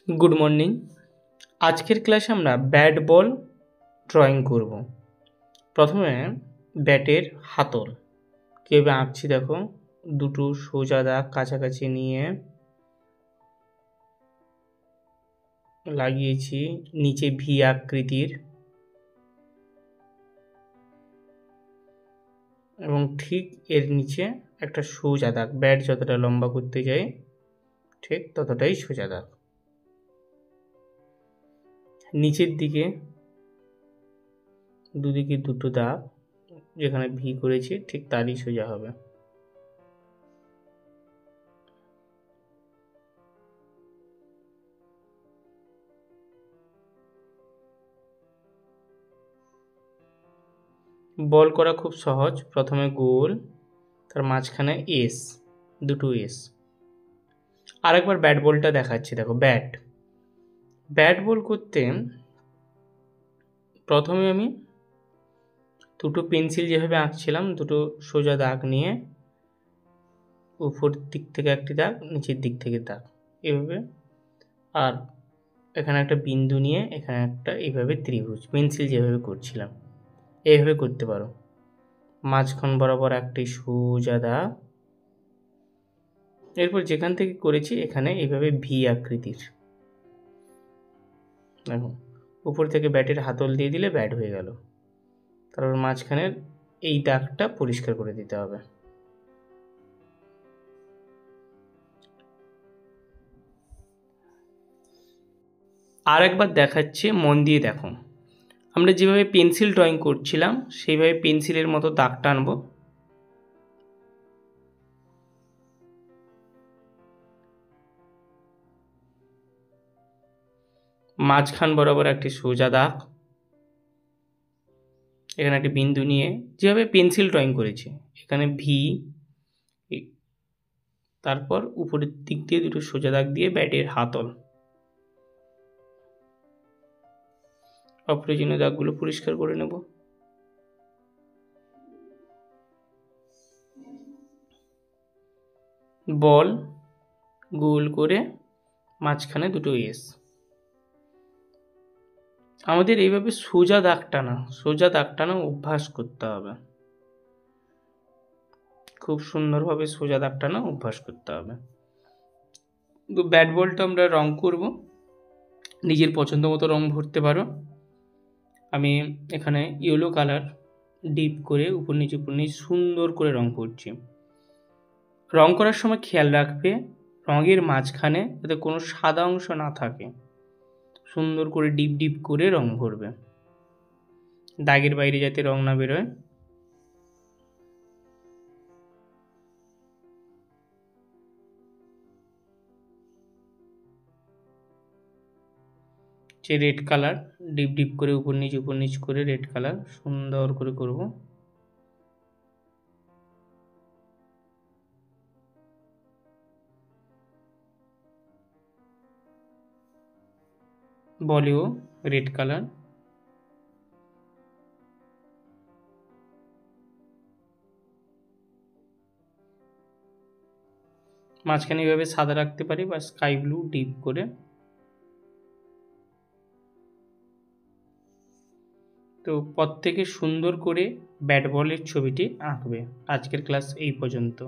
Good morning. আজকের ক্লাসে আমরা ব্যাট বল ড্রয়িং করব। প্রথমে ব্যাটের হাতল কীভাবে আঁকছি দেখো। দুটো সোজা দাগ কাছাকাছি নিয়ে লাগিয়েছি নিচে ভি আকৃতির, এবং ঠিক এর নিচে একটা সোজা দাগ, ব্যাট যতটা লম্বা করতে যাই ঠিক ততটাই সোজা দাগ। নিচের দিকে দুদিকে দুটো দাগ, যেখানে ভি করেছি ঠিক তারই সোজা হবে। বল করা খুব সহজ। প্রথমে গোল, তার মাঝখানে এস, দুটো এস। আরেকবার ব্যাট বলটা দেখাচ্ছি দেখো। ব্যাট বল করতে প্রথমে আমি দুটো পেন্সিল যেভাবে আঁকছিলাম, দুটো সোজা দাগ নিয়ে উপর দিক থেকে একটি দাগ, নিচের দিক থেকে দাগ, এভাবে। আর এখানে একটা বিন্দু নিয়ে এখানে একটা এইভাবে ত্রিভুজ, পেন্সিল যেভাবে করছিলাম এইভাবে করতে পারো। মাঝখান বরাবর একটি সোজা দাগ, এরপর যেখান থেকে করেছি এখানে এইভাবে ভি আকৃতির। দেখো, উপর থেকে ব্যাটের হাতল দিয়ে দিলে ব্যাট হয়ে গেল। তারপর মাঝখানের এই দাগটা পরিষ্কার করে দিতে হবে। আর একবার দেখাচ্ছি, মন দিয়ে দেখো। আমরা যেভাবে পেন্সিল ড্রয়িং করছিলাম সেইভাবে পেন্সিলের মতো দাগ টানবো। মাঝখান বরাবর একটি সোজা দাগ, এখানে একটি বিন্দু নিয়ে যেভাবে পেন্সিল ড্রয়িং করেছি এখানে ভি, তারপর উপরের দিক দিয়ে দুটো সোজা দাগ দিয়ে ব্যাটের হাতল। অপ্রয়োজনীয় দাগগুলো পরিষ্কার করে নেব। বল গোল করে মাঝখানে দুটো এস। আমাদের এইভাবে সোজা দাগ টানা অভ্যাস করতে হবে। খুব সুন্দরভাবে সোজা দাগ টানা অভ্যাস করতে হবে। তো ব্যাট বলটা আমরা রং করব, নিজের পছন্দ মতো রং ভরতে পারো। আমি এখানে ইয়েলো কালার ডিপ করে উপর নিচ সুন্দর করে রং করছি। রং করার সময় খেয়াল রাখবে রঙের মাঝখানে যাতে কোনো সাদা অংশ না থাকে। সুন্দর করে ডিপ ডিপ করে রং ভরবে, দাগের বাইরে যাতে রং না বেরোয়। যে রেড কালার ডিপ ডিপ করে উপর নিচ করে রেড কালার সুন্দর করে করব। বলেও রেড কালার, মাঝখানে এইভাবে সাদা রাখতে পারি বা স্কাই ব্লু ডিপ করে। তো প্রত্যেকে সুন্দর করে ব্যাট বলের ছবিটি আঁকবে। আজকের ক্লাস এই পর্যন্ত।